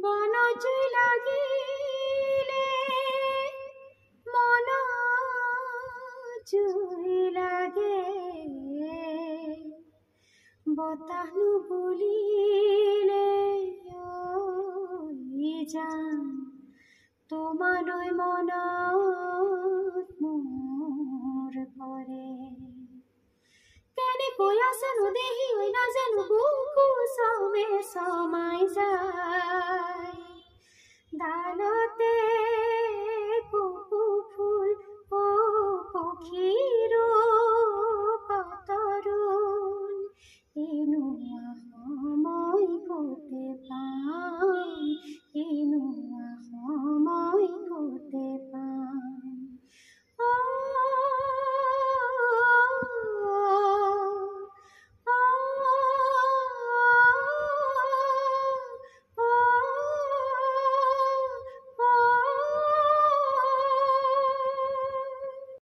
বন জুই লাগিলে মন জুই লাগে বতাহ নুবুলিলে যান তোমালৈ মনত মোৰ পৰে কেনেকৈ আছেনো দেহি হৈ নাজানো বুকু চবে চমাই যায় ডালতে